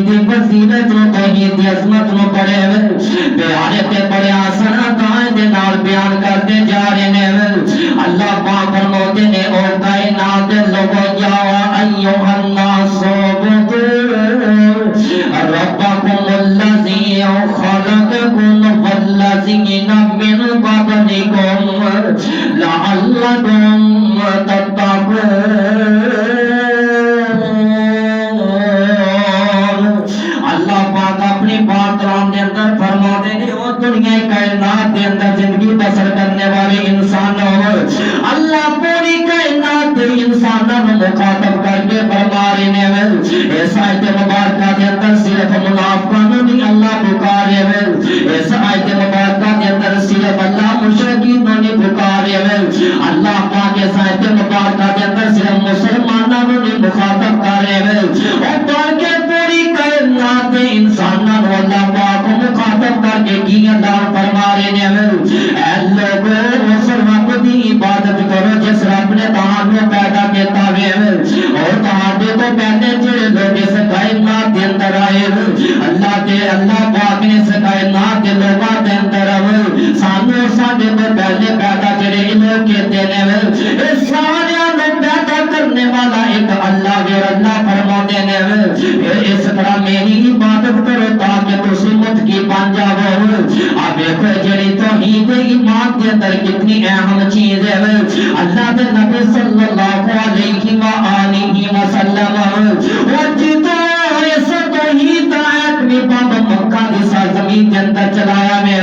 دی فضیلت نو توحید دی عظمت نو بڑے پیارے تے بڑے آسان دعائیں دے نال بیان کرتے جا رہے ہیں اللہ پاک فرماتے نے او کائنات دے لوگو یا ایھا الناس ربکم الذی خلقکم والذین من قبلکم لعلکم تتقون اللہ پاک اپنی پاک کلام دے اندر فرماتے ہیں او دنیا کائنات دے اندر زندگی بسر کرنے والے انسانوں اللہ پوری کائنات دے انسانوں مخاطب کر کے فرما رہے ہیں اس آیت مبارکہ دے اندر صرف منافقوں نہیں اللہ پکارے ہیں اس آیت مبارکہ دے اندر صرف اللہ مشرکین نہیں پکارے ہیں اللہ پاک اس آیت مبارکہ دے اندر صرف مسلمانوں نہیں مخاطب کر رہے ہیں اور بلکہ پوری کائنات دے انسانوں اللہ پاک مخاطب کر کے کی اللہ فرما رہے ہیں اے لوگو اس رب دی عبادت کرو جس رب نے تہانوں پیدا کیتا ہے اور تہاڈے تو پہلے جڑے لوگ اس کائنات دے اندر آئے اللہ پاک نے اس کائنات دے لوگاں دے اندر سانو ساڈے تو پہلے پیدا جڑے لوگ کہتے ہیں اس سارے پیدا کرنے والا ایک اللہ ہے اللہ فرماتے ہیں اس طرح میری عبادت کرو تاکہ تسی متقی بن جاؤ اب دیکھو جڑی توحید ایمان کے اندر کتنی اہم چیز ہے اللہ کے نبی صلی اللہ علیہ وآلہ وسلم وجدو اس توحید آیت میں باب مکہ کی سرزمین کے اندر چلایا میں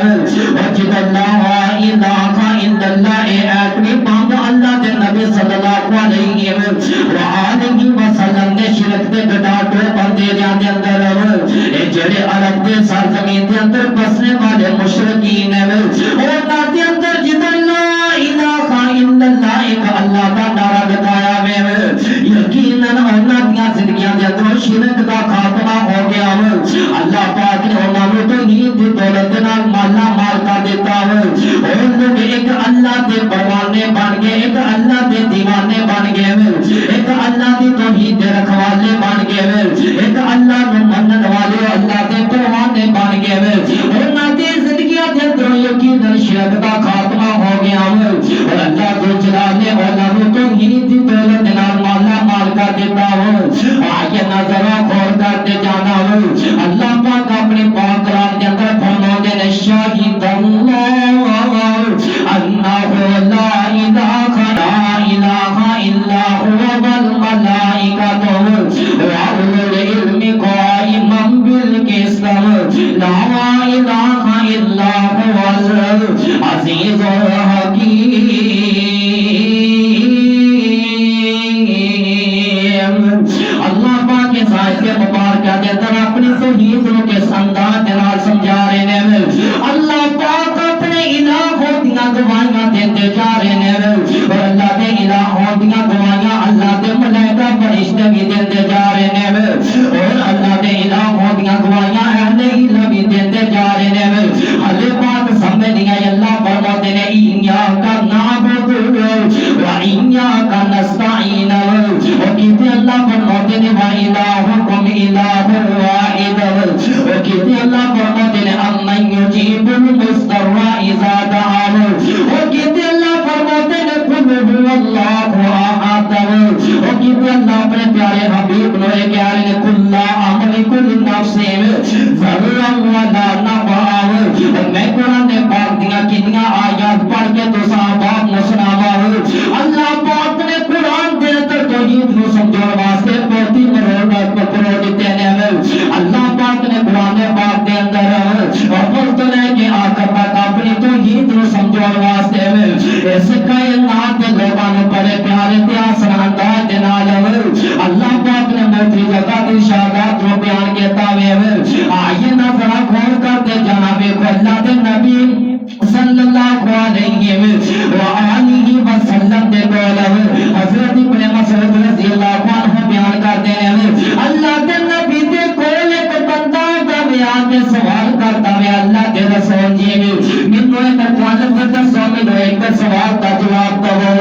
وجد اللہ الہ الا اللہ آیت میں باب اللہ کے نبی صلی اللہ علیہ وآلہ وسلم نے شرک دے گڈاٹو بندے دے اندر جڑے عرب دے سرزمین کے اندر بسنے والے مشرکین ہیں اور ناتے اندر جد اللہ الہ الا اللہ ایک اللہ کا نعرہ لگایا ہے یقیناً انہاں دیاں زندگیاں دے اندر شرک دا خاتمہ ہو گیا اللہ پاک نے انہاں نوں توحید دی دولت نال مالا مال کر دیتا اور لوگ ایک اللہ دے پروانے بن گئے ایک اللہ دے دیوانے بن گئے ایک اللہ دی توحید دے رکھوالے بن گئے ایک اللہ نوں منن والے اللہ دے پروانے بن گئے انہاں دی زندگیاں دے اندر یقیناً شرک دا خاتمہ ہو گیا اور اللہ کو جلال نے انہاں نوں توحید دی دولت نال مالا مال کر دیتا آگے نظر غور کرتے جانا اللہ پاک اپنے پاک کلام کے اندر فرماتے ہیں شاہد اللہ انہ لا الہ الا هو والملائکۃ وَأُولُو الْعِلْمِ قَائِمًا بِالْقِسْطِ لا الہ الا هو العزیز الحکیم اللہ پاک کے سائے کے مبارکہ کے اندر اپنی توحید کے انداز کے نال سمجھا رہے ہیں اللہ پاک اپنے الہ ہوندیاں گواہیاں دیتے جا رہے ہیں اور اللہ دے الہ ہوندیاں گواہیاں اللہ دے ملائکہ فرشتے بھی دیتے جا رہے ہیں اور اللہ دے الہ ہوندیاں گواہیاں اہل علم بھی دیتے جا رہے ہیں اللہ پاک سمجھ نہیں آئی اللہ فرماتے ہیں ایاک نعبد و ایاک نستعین اور کہتے اللہ فرماتے ہیں وَإِلَٰهُكُمْ إِلَٰهٌ وَاحِدٌ اور کہتے اللہ فرماتے ہیں أَمَّن يُجِيبُ الْمُضْطَرَّ إِذَا دَعَاهُ اور کہتے اللہ فرماتے ہیں قُلْ هُوَ اللَّهُ أَحَدٌ اور کہتے اللہ اپنے پیارے حبیب نو کہہ رہے ہیں قُلْ لَا أَمْلِكُ لِنَفْسِي ضَرًّا وَلَا نَفْعًا اور میں قرآن پاک دیاں کتنیاں آیات پڑھ کے تو صحابہ نو سناوا اللہ پاک نے قرآن دے اندر توحید نو سمجھاؤ واسطے بہت ہی پرو دیتے ہیں اللہ پاک نے قرآن پاک دے اندر اور بولتے ہیں کہ آقا پاک اپنی توحید نو سمجھاؤ واسطے اس کائنات کے لوگوں نے بڑے پیارے تے آسان انداز دے نال اللہ پاک نے موتی جگہ دی شہادت نو بیان کیتا ہے آئیے نہ ذرا غور کرتے جناب اللہ دے نبی صلی اللہ علیہ وآلہ وسلم دے کول حضرت ابن مسعود رضی اللہ عنہ بیان کرتے ہیں اللہ دے نبی دے کول ایک بندہ دا بیان کے سوال کرتا ہے اللہ دے رسول جی مینوں ایک طالب دسو مینوں ایک سوال دا جواب دو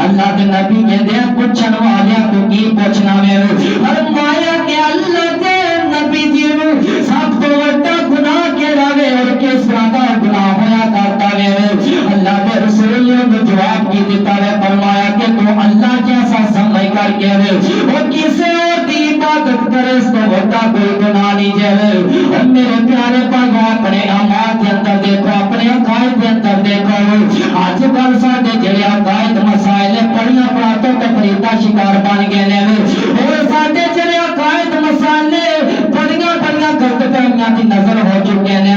اللہ دے نبی کہندے پوچھن والے کو کی پوچھنا ہے فرمایا کہ اللہ دے نبی جی گیا وہ کسی اور دی عبادت کرے اس کو ہوتا کوئی گناہ نہیں جائے اور میرے پیارے بھائیو اپنے اعمال کے اندر دیکھو اپنے عقائد کے اندر دیکھو آج کل ساڈے جڑے عقائد مسائل بڑیاں باتوں تے فریدا شکار بن گئے نے اور ساڈے جڑے عقائد مسائل بڑیاں بڑیاں غلط فہمیاں دی نظر ہو چکے نے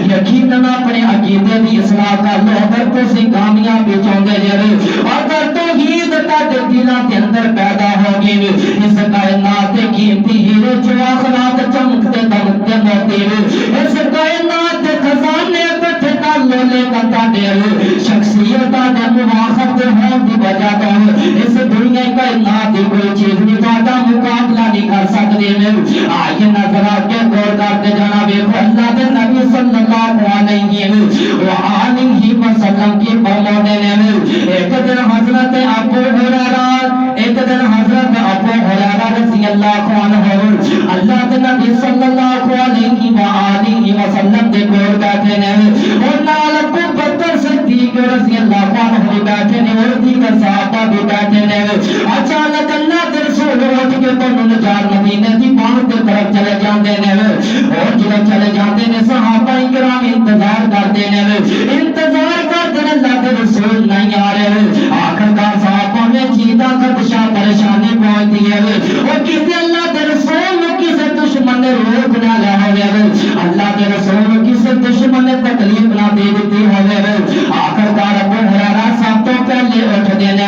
یقیناً اپنے عقیدے دی اصلاح کر لو اگر تسی کامیابی چاہندے جے اگر توحید تہاڈے دلاں دے اندر پیدا ہوگی اس کائنات دے قیمتی ہیرے جواہرات چمکتے دمکتے موتی اس کائنات دے خزانے اکٹھے کر لو لے کر تہاڈے شخصیت دے مواخت ہون دی وجہ تو اس دنیا کائنات دی کوئی چیز نہیں تہاڈا مقابلہ نہیں کر سکدی آئیے نظر آ کے غور کرتے جانا ویکھو اللہ دے نبی صلی اللہ علیہ وآلہ وسلم کی فرماتے نے ایک دن حضرت ابو ہریرہ رضی اللہ عنہ اللہ کے نبی صلی اللہ علیہ وآلہ وسلم دے کول بیٹھے نے اور نال ابو بکر صدیق رضی اللہ عنہ بیٹھے نے اور دیگر صحابہ بھی بیٹھے نے اچانک اللہ کے رسول اٹھ کے تنوں نجار مدینے دی باہر کی طرف چلے جاندے نے اور جب چلے جاندے نے صحابہ کرام انتظار کرتے نے اللہ کے رسول نہیں آ رہے آخرکار صحابہ میں چیزاں خدشہ پریشانی پہنچتی ہے اور کسی اللہ کے رسول کسی دشمن نے روک نہ لیا ہوئے اللہ کے رسول کسی دشمن نے تکلیف نہ دے دیتی ہوئے آخرکار ابو ہریرہ سب تو پہلے اٹھ دینے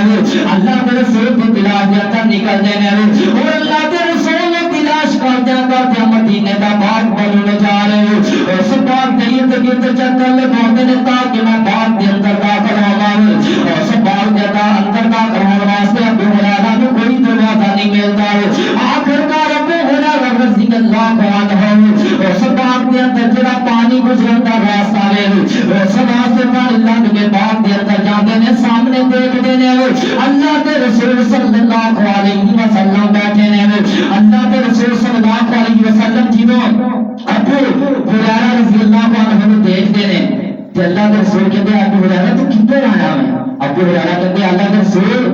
اللہ کے رسول کی تلاش جاتا نکل دینے اور اللہ کے رسول تلاش کرتے مدینے کا باغ بننے جا رہے اس باغ کے ارد گرد چکر لگاتے ہیں تاکہ میں باغ کے اندر داخل ہوا اس باغ کے اندر داخل ہونے واسطے ابو ہریرہ کو کوئی دروازہ نہیں ملتا آخرکار ابو ہریرہ رضی اللہ عنہ اس باغ کے اندر جڑا پانی گزرتا راستہ ہے اس راستے پر اللہ کے باغ کے اندر جاتے ہیں سامنے دیکھتے ہیں اللہ کے رسول صلی اللہ علیہ وسلم بیٹھے ہیں اللہ کے رسول صلی اللہ علیہ وسلم جنہوں ابو ہریرہ رضی اللہ عنہ دیکھتے ہیں کہ اللہ کے رسول کہتے ہیں ابو ہریرہ تو کدھر آیا ہے ابو ہریرہ کہتے ہیں اللہ کے رسول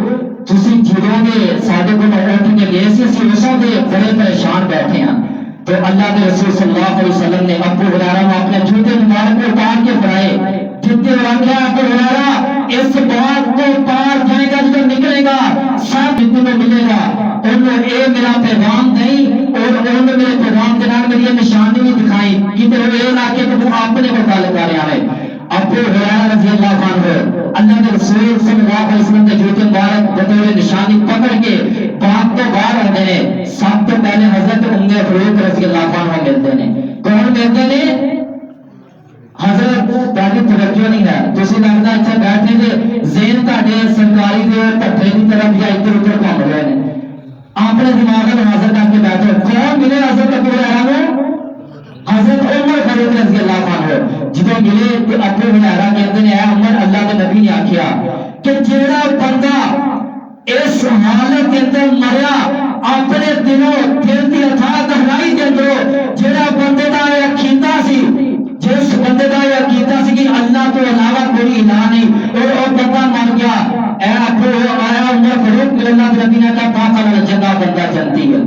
تسی جدوں دے ساڈے کول اٹھ کے گئے سی اسی اسوں دے بڑے پریشان بیٹھے ہیں تو اللہ کے رسول صلی اللہ علیہ وسلم نے ابو ہریرہ کو اپنے جوتے مبارک کو اتار کے پڑھائے جتنے واقعہ ابو ہریرہ اس بات کو پار جائے گا جو نکلے گا سب جتنے میں ملے گا انہوں نے اے میرا پیغام نہیں اور انہوں نے میرے پیغام کے نام میری نشانی بھی دکھائی کتنے ہوئے علاقے کو وہ اپنے متعلق آ رہا ہے ابو ہریرہ رضی اللہ عنہ اللہ کے رسول صلی اللہ علیہ وسلم کے جوتے مبارک بطور نشانی پکڑ کے باغ تو باہر آتے ہیں سب سے پہلے حضرت ام فاروق رضی اللہ عنہ ملتے ہیں کون ملتے ہیں حضرت تاری توجہ نہیں ہے تسی لگتا اچھا بیٹھے دے ذہن تاڈے سرکاری دے پٹھے دی طرف یا ادھر ادھر گھوم رہے ہیں اپنے دماغ میں حاضر کر کے بیٹھے کون ملے حضرت ابو ہریرہ کو حضرت عمر فاروق رضی اللہ عنہ جدوں ملے کہ ابو ہریرہ کہتے ہیں اے عمر اللہ کے نبی نے آکھیا کہ جیڑا بندہ اس حالت کے اندر مریا اپنے دلوں دل دی اتھاہ گہرائی دے اندر جیڑا بندے دا عقیدہ سی جس بندے دا یہ عقیدہ سی کہ اللہ تو علاوہ کوئی الہ نہیں اور وہ بندہ مر گیا اے ابو آیا عمر فاروق اللہ کے نبی نے کہا باقا جنہ بندہ جنتی ہے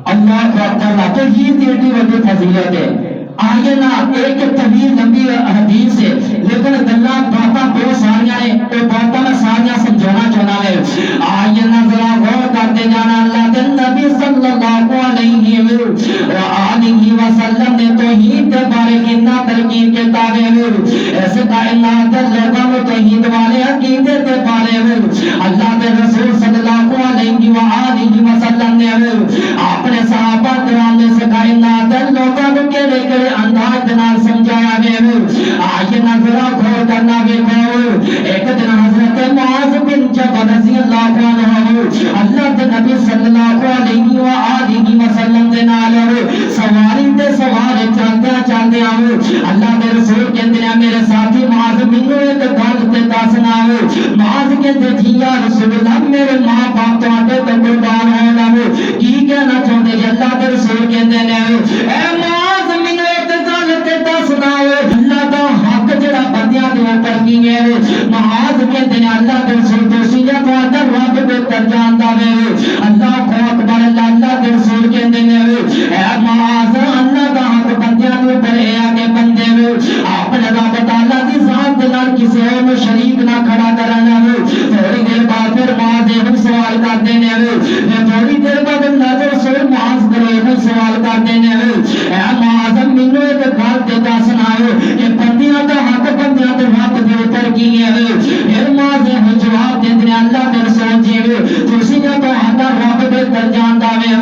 اللہ اکبر تو یہ ایڈی بڑی فضیلت ہے آئیے نا ایک طویل لمبی حدیث ہے لیکن اللہ باتاں بہت ساریاں ہیں تو باتاں میں ساریاں سمجھانا چاہنا ہے آئیے نا ذرا غور کرتے جانا اللہ کے نبی صلی اللہ علیہ وآلہ وسلم نے توحید کے بارے کتنا تلقین کے تابع ہے ایسے کائنات کے لوگوں کو توحید والے عقیدے کے بارے میں اللہ کے رسول صلی اللہ علیہ وآلہ وسلم نے اپنے صحابہ کرام نے سے کائنات کے لوگوں کو کہڑے انداز دنال سمجھایا گئے آئیے نظرہ غور کرنا ویکھو ایک دن حضرت معاذ بن جبل رضی اللہ عنہ اللہ کے نبی صلی اللہ علیہ وآلہ وسلم دے نال سواری تے سوار چلدے اللہ کے رسول کہندے ہیں میرے ساتھی معاذ مینوں ایک گل تے دسنا معاذ کہندے جی یا رسول اللہ میرے ماں باپ تواڈے تے قربان ہو جاوے کی کہنا چاہندے جی اللہ کے رسول کہندے نے اے معاذ اللہ کا حق جڑا بندیاں دے اوپر کی ہے معاذ کہندے نے اللہ کے رسول دوسری جا تو رب بہتر جاندا ہے اللہ اے معظم مینوں ایک گل تے دسنا ہے کہ بندیاں دا حق بندیاں دے رب دے اوپر کی ہے پھر معظم جواب دے دے اللہ دے رسول جی تسی جدوں حق رب دے درجان دا وے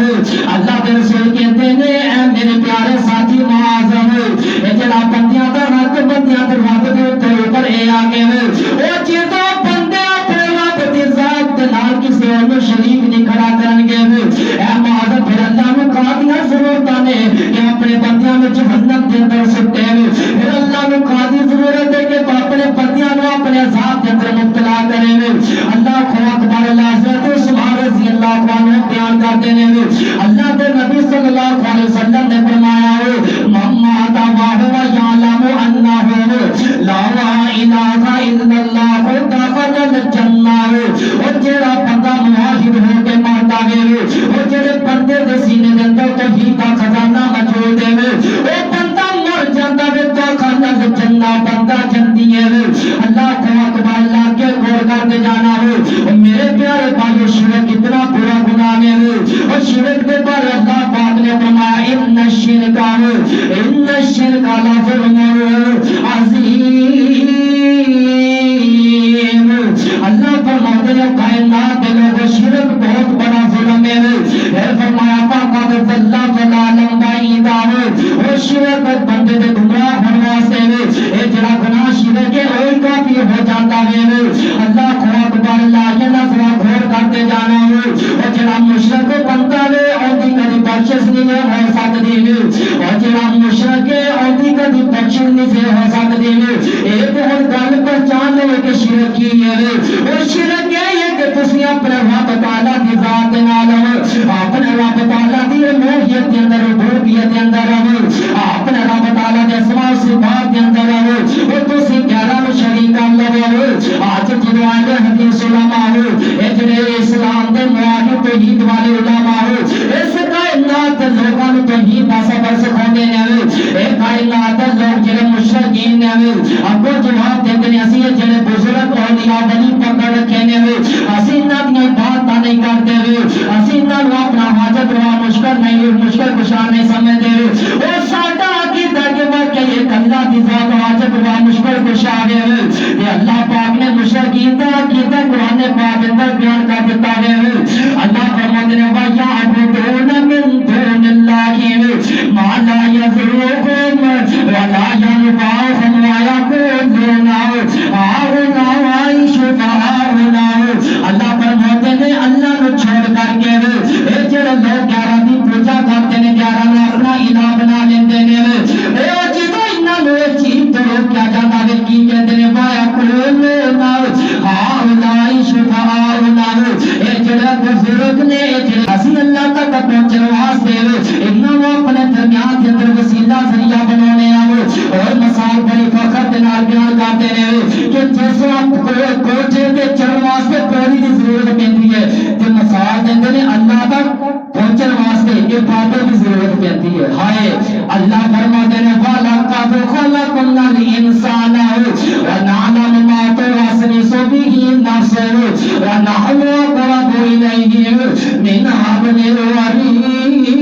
اللہ دے رسول کہتے نے اے میرے پیارے ساتھی معظم اے جڑا بندیاں دا حق بندیاں دے رب دے اوپر اے آ کے او جدوں بندے اپنے رب دی ذات دے نال کسے اور شریک نہیں کھڑا کرن گے اے معظم پھر اللہ نو قاضیاں ضرورت نے کہ اپنے بندیاں نو جہنم دے اندر سٹے پھر اللہ نو قاضی ضرورت ہے کہ اپنے بندیاں نو اپنے عذاب دے اندر مبتلا کرے اللہ کو اکبر اللہ حضرت سبحان رضی اللہ عنہ بیان کرتے ہیں اللہ کے نبی صلی اللہ علیہ وسلم نے فرمایا مما توا یعلم انه لا الہ الا اللہ دخل الجنہ اور جڑا بندہ موحد ہو کے مرتا ہے اور جڑے بندے دے سینے دے اندر توحید دا خزانہ موجود ہے وہ بندہ مر جاندا ہے دخل الجنہ بندہ جنتی ہے اللہ کو اکبر اللہ کے غور کر کے جانا ہو میرے پیارے بھائیو شرک کتنا برا گناہ ہے اور شرک کے بارے اللہ پاک نے فرمایا ان الشرک لظلم عظیم اللہ فرماتے ہیں کائنات کے لوگوں شرک بہت بڑا ظلم ہے پھر فرمایا فقد ضل ضلالا بعیدا اور شرک بندے دے گمراہ ہونے واسطے اے جڑا گناہ شرک ہے وہی کافی ہو جاتا ہے اللہ کو اکبر اللہ یہ نظر غور کرتے جانا اور جڑا مشرک بنتا ہے اور دی کدی بخشش نہیں ہو سکتی اور جڑا مشرک ہے اور دی کدی بخشش نہیں ہو سکتی ایک اور گل پہچان لو کہ شرک کی ہے وہ شرک ہے کہ تسی اپنے رب تعالی دی ذات نال اپنے رب تعالی دی الوہیت دے اندر ربوبیت دے اندر اپنے رب تعالی دے اسماء و صفات دے اندر اور تسی غیرہ نو شریک لگو آج جدو آئے حدیث علماء اے جڑے اسلام دے معاہد توحید والے علماء اس کائنات لوگاں نو توحید دا سبق سکھاندے نے اے کائنات لوگ جڑے مشرکین نے اگو جواب دیندے نے اسی جڑے بزرگ اولیاء ولی پکڑ رکھے نے اسی انہاں دی باتاں نہیں کرتے اسی انہاں نو اپنا حاجت روا مشکل کشا نہیں سمجھتے او ساڈا عقیدہ کہ واقعی یہ اللہ دی ذات حاجت روا مشکل کشا ہے یہ اللہ پاک نے مشرکین دا عقیدہ قرآن پاک اندر بیان کر دیتا ہے اللہ فرماتے ہیں وَيَعْبُدُونَ مِن دُونِ اللَّهِ مَا لَا يَضُرُّهُمْ وَلَا يَنفَعُهُمْ وَيَقُولُونَ هَؤُلَاءِ شُفَعَاؤُنَا اللہ فرماتے ہیں اللہ کو چھوڑ کر کے اے جڑے لوگ گیارہ دی پوجا کرتے ہیں گیارہ نے اپنا الہ بنا لیندے نے اے جدوں انہاں نوں یہ چیز تو کیا جاتا ہے کی کہتے ہیں وَيَقُولُونَ هَؤُلَاءِ شُفَعَاؤُنَا اے جڑے بزرگ نے اسی اللہ تک پہنچنے واسطے انہاں اپنے درمیان کے اندر وسیلہ ذریعہ بنانے اور مثال بڑی فخر کے نال بیان کرتے ہیں کہ جس وقت کوچے کے چڑھن واسطے پوری دی ضرورت پیندی ہے تے مثال دیندے نے اللہ تک پہنچن واسطے یہ باتوں کی ضرورت پیندی ہے ہائے اللہ فرماتے ہیں وَلَقَدْ خَلَقْنَا الْإِنسَانَ وَنَعْلَمُ مَا تُوَسْوِسُ بِهِ نَفْسُهُ وَنَحْنُ أَقْرَبُ إِلَيْهِ مِنْ حَبْلِ الْوَرِيدِ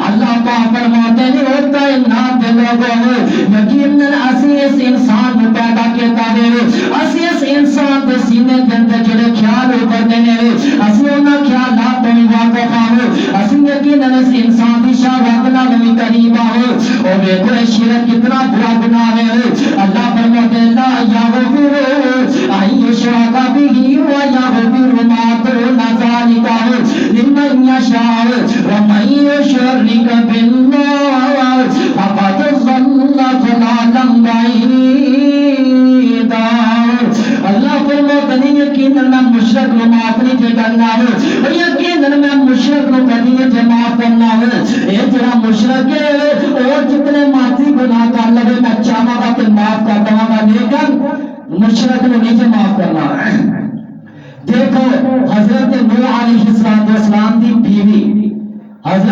اللہ پاک فرماتے ہیں او کائنات دے لوگوں یقیناً اسی اس انسان کو پیدا کیتا ہے اسی اس انسان دے سینے دے اندر جڑے خیال اترتے ہیں اسی انہاں خیالات تو واقف ہو اسی یقیناً اس انسان دی شہوت نال بھی قریب ہو او دیکھو شرک کتنا برا گناہ ہے اللہ فرماتے ہیں لا یغفر ان یشرک به ویغفر ما دون ذلک لمن یشاء ومن یشرک باللہ فقد ضل ضلالا بعیدا اللہ فرماتے ہیں یقیناً میں مشرک کو معاف نہیں کرنا ہے یقیناً میں مشرک کو کبھی نہیں معاف کرنا ہے یہ جڑا مشرک ہے اور جتنے معافی گناہ کر لگے میں چاہوں گا کہ معاف کر دوں گا لیکن مشرک کو نہیں معاف کرنا ہے دیکھو حضرت نوح علیہ السلام کی بیوی حضرت